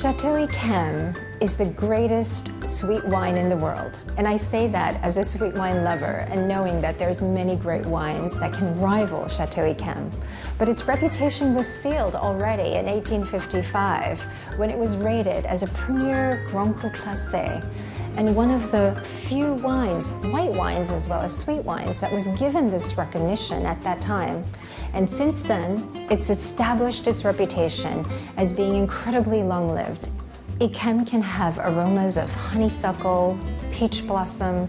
Chateau Yquem is the greatest sweet wine in the world. And I say that as a sweet wine lover and knowing that there's many great wines that can rival Chateau Yquem. But its reputation was sealed already in 1855 when it was rated as a premier Grand Cru Classé and one of the few wines, white wines as well as sweet wines, that was given this recognition at that time. And since then, it's established its reputation as being incredibly long-lived. Yquem can have aromas of honeysuckle, peach blossom,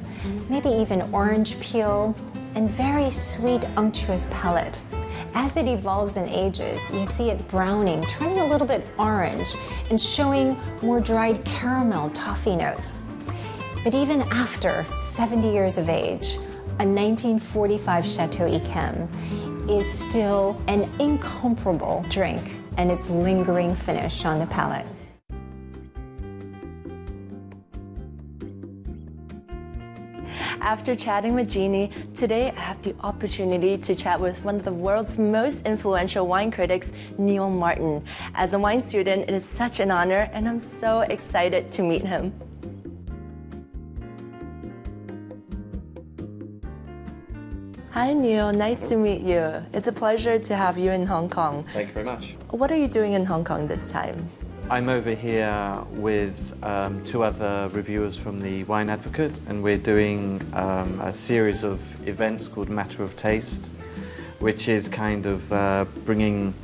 maybe even orange peel, and very sweet, unctuous palate. As it evolves and ages, you see it browning, turning a little bit orange, and showing more dried caramel toffee notes. But even after 70 years of age, a 1945 Chateau Yquem is still an incomparable drink, and its lingering finish on the palate. After chatting with Jeannie, today I have the opportunity to chat with one of the world's most influential wine critics, Neil Martin. As a wine student, it is such an honor, and I'm so excited to meet him. Hi Neil, nice to meet you. It's a pleasure to have you in Hong Kong. Thank you very much. What are you doing in Hong Kong this time? I'm over here with two other reviewers from the Wine Advocate, and we're doing a series of events called Matter of Taste, which is kind of bringing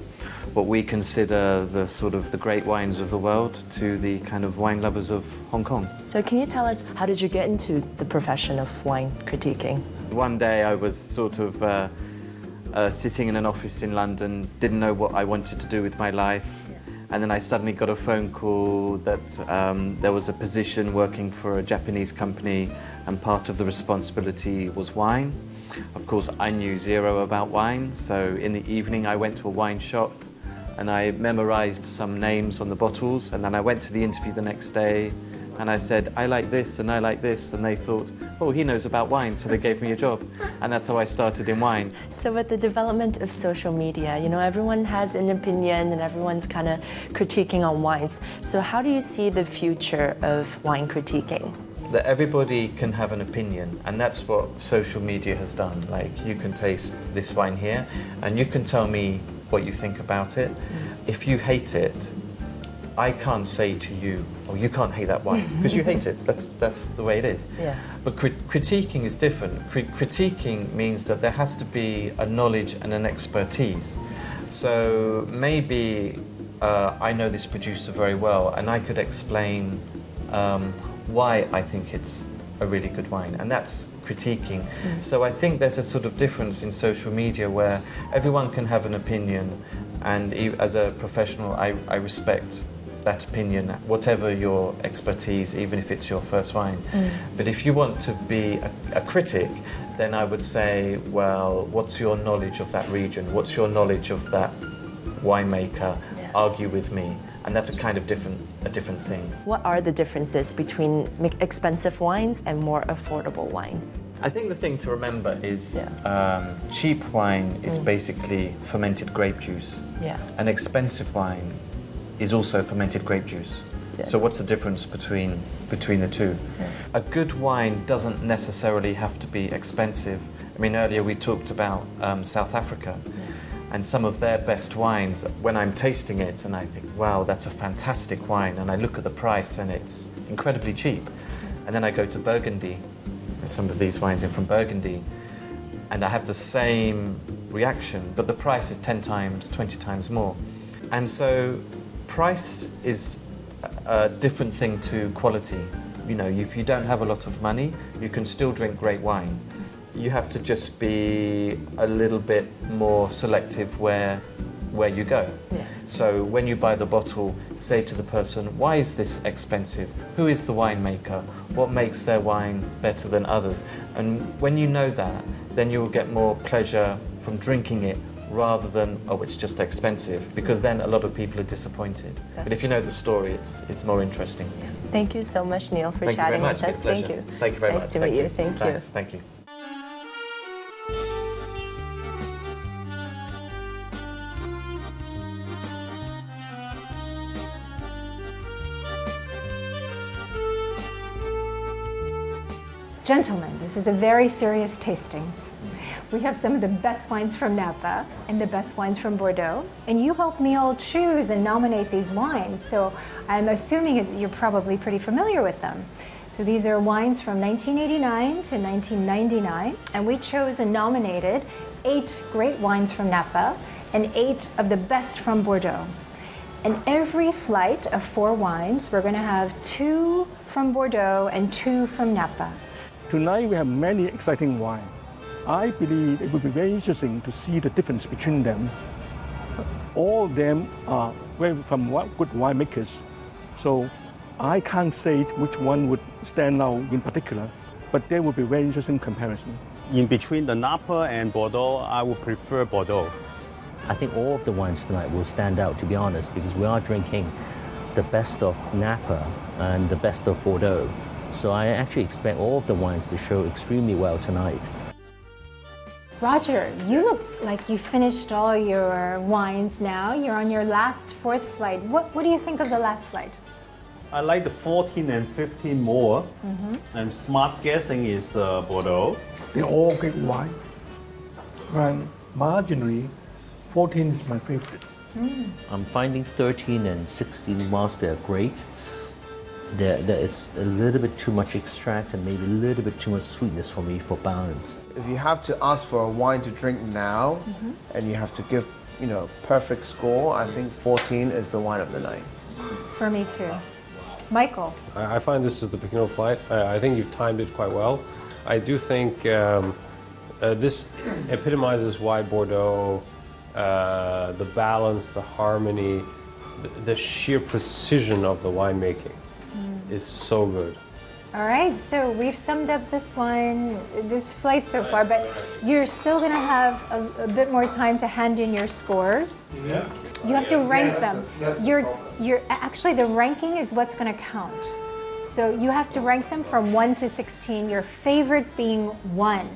what we consider the great wines of the world to the kind of wine lovers of Hong Kong. So can you tell us, how did you get into the profession of wine critiquing? One day I was sitting in an office in London, didn't know what I wanted to do with my life. And then I suddenly got a phone call that there was a position working for a Japanese company, and part of the responsibility was wine. Of course, I knew zero about wine, so in the evening I went to a wine shop and I memorized some names on the bottles, and then I went to the interview the next day and I said, I like this and I like this, and they thought, oh, he knows about wine, so they gave me a job. And that's how I started in wine. So with the development of social media, you know, everyone has an opinion and everyone's kind of critiquing on wines. So how do you see the future of wine critiquing? That everybody can have an opinion, and that's what social media has done. Like, you can taste this wine here and you can tell me what you think about it. If you hate it, I can't say to you, oh, you can't hate that wine, because you hate it. That's the way it is. Yeah. But critiquing is different. Critiquing means that there has to be a knowledge and an expertise. So maybe I know this producer very well, and I could explain why I think it's a really good wine, and that's critiquing. So I think there's a sort of difference in social media where everyone can have an opinion, and as a professional, I respect that opinion, whatever your expertise, even if it's your first wine. But if you want to be a critic, then I would say, well, what's your knowledge of that region? What's your knowledge of that winemaker? Yeah. Argue with me. And that's a kind of different thing. What are the differences between expensive wines and more affordable wines? I think the thing to remember is cheap wine is basically fermented grape juice. Yeah. An expensive wine is also fermented grape juice. Yes. So what's the difference between the two? Yeah. A good wine doesn't necessarily have to be expensive. I mean, earlier we talked about South Africa, and some of their best wines, when I'm tasting it and I think, wow, that's a fantastic wine, and I look at the price and it's incredibly cheap. And then I go to Burgundy, and some of these wines are from Burgundy, and I have the same reaction, but the price is 10 times, 20 times more. And so price is a different thing to quality. You know, if you don't have a lot of money, you can still drink great wine. You have to just be a little bit more selective where you go. Yeah. So when you buy the bottle, say to the person, why is this expensive? Who is the winemaker? What makes their wine better than others? And when you know that, then you will get more pleasure from drinking it rather than, oh, it's just expensive, because then a lot of people are disappointed. But if you know the story, it's more interesting. Yeah. Thank you so much, Neil, for Thank chatting you very much. with us. Thank you. Thank you very much. Nice to meet you. Thank you. Thanks. Thank you. Gentlemen, this is a very serious tasting. We have some of the best wines from Napa and the best wines from Bordeaux, and you helped me all choose and nominate these wines, so I'm assuming you're probably pretty familiar with them. So these are wines from 1989 to 1999, and we chose and nominated 8 great wines from Napa and 8 of the best from Bordeaux. And every flight of 4 wines, we're going to have 2 from Bordeaux and 2 from Napa. Tonight we have many exciting wines. I believe it will be very interesting to see the difference between them. All of them are from good winemakers, so I can't say which one would stand out in particular, but there will be very interesting comparison. In between the Napa and Bordeaux, I would prefer Bordeaux. I think all of the wines tonight will stand out, to be honest, because we are drinking the best of Napa and the best of Bordeaux. So I actually expect all of the wines to show extremely well tonight. Roger, you look like you finished all your wines now. You're on your last 4th flight. What do you think of the last flight? I like the 14 and 15 more. And smart guessing is Bordeaux. They're all great wine, and marginally, 14 is my favorite. I'm finding 13 and 16, whilst they're great, it's a little bit too much extract and maybe a little bit too much sweetness for me for balance. If you have to ask for a wine to drink now, and you have to give, perfect score, I think 14 is the wine of the night. For me too. Michael? I find this is the beginning of flight. I think you've timed it quite well. I do think this epitomizes why Bordeaux, the balance, the harmony, the sheer precision of the winemaking is so good. All right, so we've summed up this flight so far, but you're still going to have a bit more time to hand in your scores. Yeah. You have to rank them. Actually, the ranking is what's going to count. So you have to rank them from 1 to 16, your favorite being 1,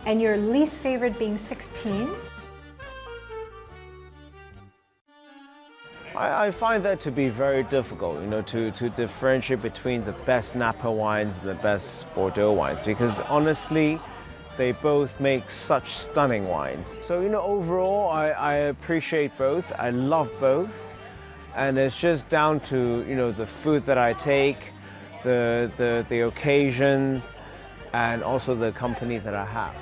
and your least favorite being 16. I find that to be very difficult, to differentiate between the best Napa wines and the best Bordeaux wines, because honestly, they both make such stunning wines. So, overall, I appreciate both. I love both. And it's just down to, the food that I take, the occasions, and also the company that I have.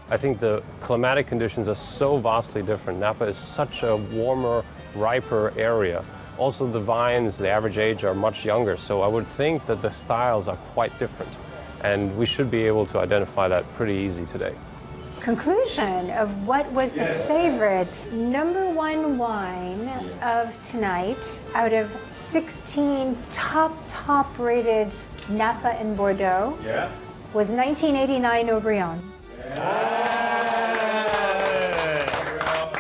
I think the climatic conditions are so vastly different. Napa is such a warmer, riper area. Also the vines, the average age are much younger, so I would think that the styles are quite different. And we should be able to identify that pretty easy today. Conclusion of what was the favorite #1 wine of tonight out of 16 top rated Napa and Bordeaux was 1989 Haut-Brion.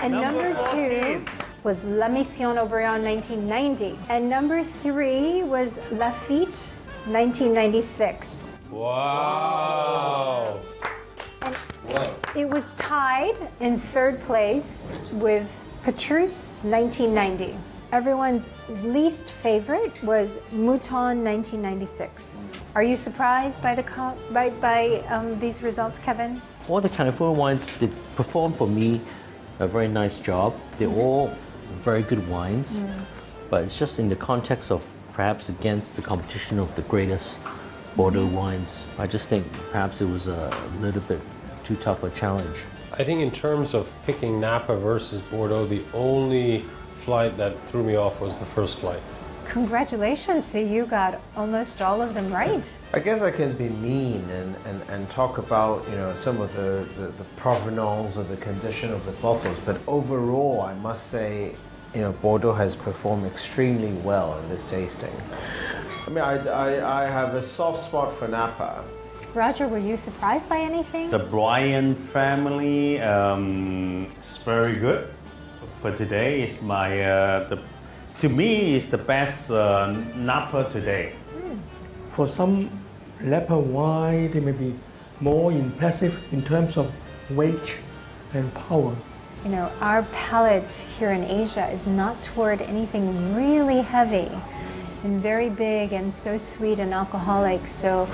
And #2 was La Mission Haut-Brion 1990. And #3 was Lafite 1996. Wow! And it was tied in 3rd place with Petrus 1990. Everyone's least favorite was Mouton 1996. Are you surprised by these results, Kevin? All the California wines did perform for me a very nice job. They're all very good wines, but it's just in the context of perhaps against the competition of the greatest Bordeaux wines. I just think perhaps it was a little bit too tough a challenge. I think in terms of picking Napa versus Bordeaux, the only flight that threw me off was the first flight. Congratulations, so you got almost all of them right. I guess I can be mean and talk about some of the provenance or the condition of the bottles, but overall I must say Bordeaux has performed extremely well in this tasting. I mean, I have a soft spot for Napa. Roger, were you surprised by anything? The Bryan family is very good. For today, it's to me, it's the best Napa today. For some Napa wine, they may be more impressive in terms of weight and power. Our palate here in Asia is not toward anything really heavy and very big and so sweet and alcoholic. So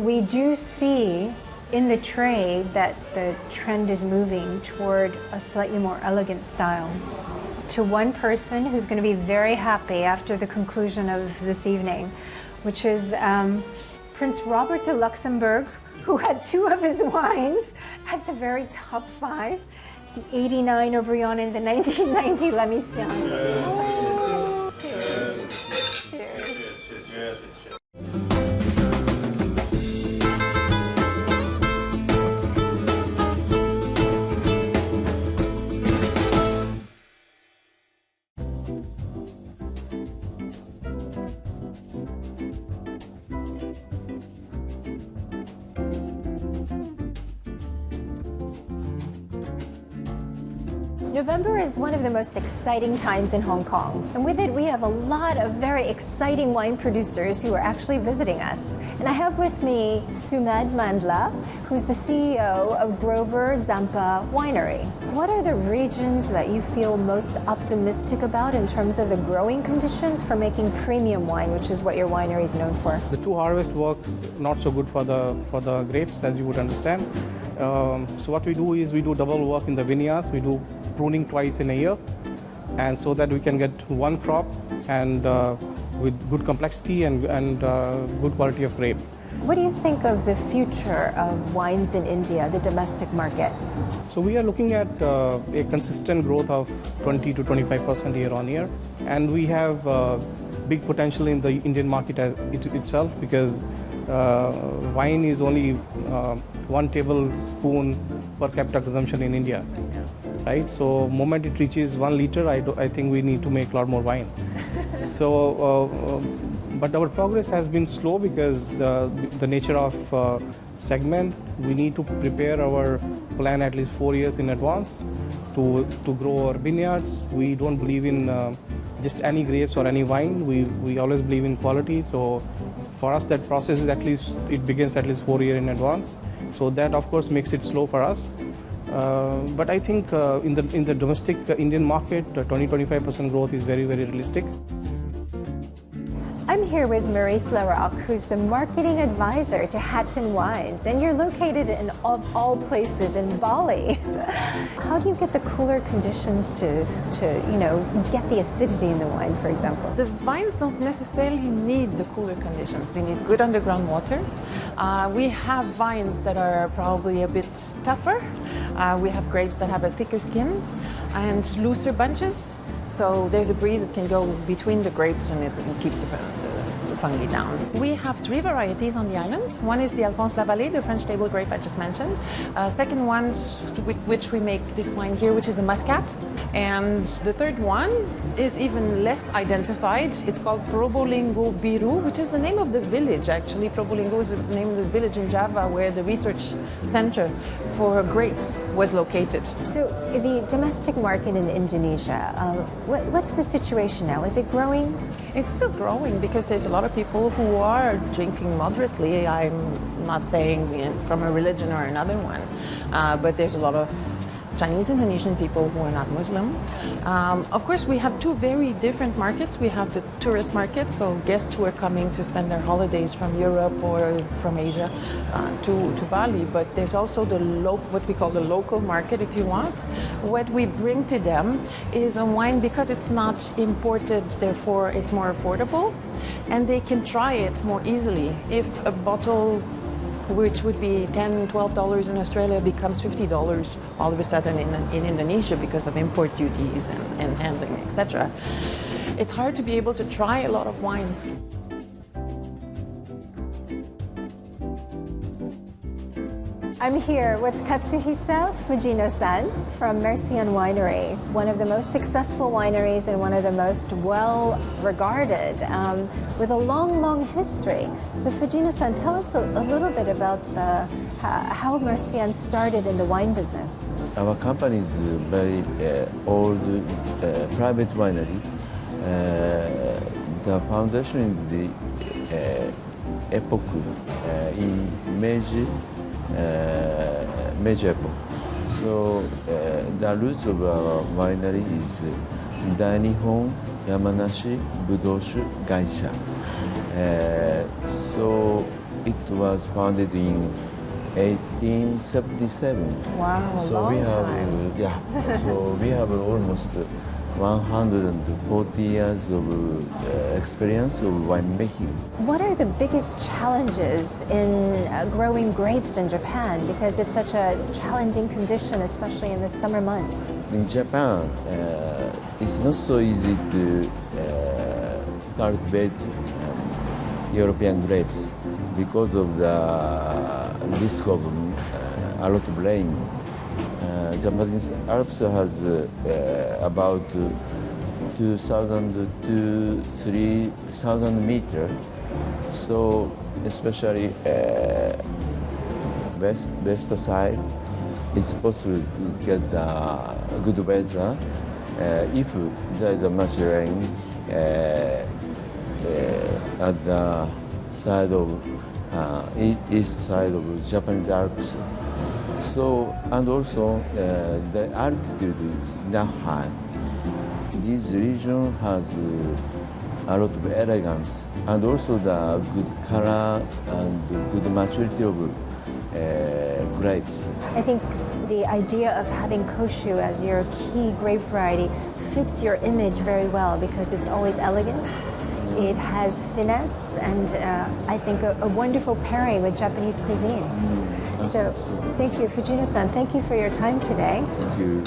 we do see in the tray that the trend is moving toward a slightly more elegant style. To one person who's going to be very happy after the conclusion of this evening, which is Prince Robert de Luxembourg, who had 2 of his wines at the very top 5, the 89 Aubryon and the 1990 La Mission. Oh, cheers. Cheers. November is one of the most exciting times in Hong Kong, and with it we have a lot of very exciting wine producers who are actually visiting us. And I have with me Sumedh Mandla, who's the CEO of Grover Zampa Winery. What are the regions that you feel most optimistic about in terms of the growing conditions for making premium wine, which is what your winery is known for? The 2 harvest works not so good for the grapes, as you would understand. So what we do is we do double work in the vineyards. We do pruning twice in a year, and so that we can get 1 crop and with good complexity and good quality of grape. What do you think of the future of wines in India, the domestic market? So we are looking at a consistent growth of 20 to 25% year on year, and we have big potential in the Indian market itself, because wine is only 1 tablespoon per capita consumption in India. Right, so moment it reaches 1 liter, I think we need to make a lot more wine. But our progress has been slow because the nature of segment, we need to prepare our plan at least 4 years in advance to grow our vineyards. We don't believe in just any grapes or any wine. We always believe in quality. So for us, that process is it begins at least 4 years in advance. So that of course makes it slow for us. But I think in the domestic Indian market, 20-25% growth is very, very realistic. I'm here with Maurice Larocque, who's the marketing advisor to Hatton Wines, and you're located in, of all places, in Bali. How do you get the cooler conditions to get the acidity in the wine, for example? The vines don't necessarily need the cooler conditions. They need good underground water. We have vines that are probably a bit tougher. We have grapes that have a thicker skin and looser bunches. So there's a breeze that can go between the grapes and it keeps the fungi down. We have 3 varieties on the island. One is the Alphonse Lavallée, the French table grape I just mentioned. Second one, with which we make this wine here, which is a Muscat. And the third one is even less identified. It's called Probolinggo Biru, which is the name of the village, actually. Probolinggo is the name of the village in Java where the research center for grapes was located. So the domestic market in Indonesia, what's the situation now? Is it growing? It's still growing because there's a lot of people who are drinking moderately. I'm not saying from a religion or another one, but there's a lot of Chinese Indonesian people who are not Muslim. Of course, we have 2 very different markets. We have the tourist market, so guests who are coming to spend their holidays from Europe or from Asia to Bali. But there's also what we call the local market, if you want. What we bring to them is a wine because it's not imported, therefore it's more affordable, and they can try it more easily. If a bottle which would be $10, $12 in Australia becomes $50 all of a sudden in Indonesia because of import duties and handling, etc. It's hard to be able to try a lot of wines. I'm here with Katsuhisa Fujino-san from Mercian Winery, one of the most successful wineries and one of the most well-regarded, with a long, long history. So Fujino-san, tell us a little bit about how Mercian started in the wine business. Our company is a very old private winery. The foundation in the epoch in Meiji epoch. So the roots of our winery is Dainihon Yamanashi Budoshu Gaisha. So it was founded in 1877. Wow, a long time. So we have almost 140 years of experience of winemaking. What are the biggest challenges in growing grapes in Japan? Because it's such a challenging condition, especially in the summer months. In Japan, it's not so easy to cultivate European grapes because of the risk of a lot of rain. Japanese Alps has about 2,000 to 3,000 meters. So especially west side, it's possible to get good weather if there is a much rain at the side of east side of Japanese Alps. So, and also the altitude is not high. This region has a lot of elegance and also the good color and good maturity of grapes. I think the idea of having Koshu as your key grape variety fits your image very well because it's always elegant. It has finesse and I think a wonderful pairing with Japanese cuisine. So thank you, Fujino-san. Thank you for your time today. Thank you.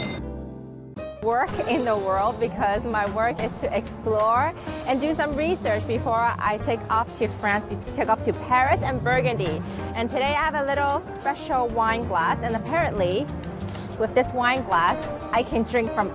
Work in the world because my work is to explore and do some research before I take off to France, take off to Paris and Burgundy. And today I have a little special wine glass, and apparently with this wine glass I can drink from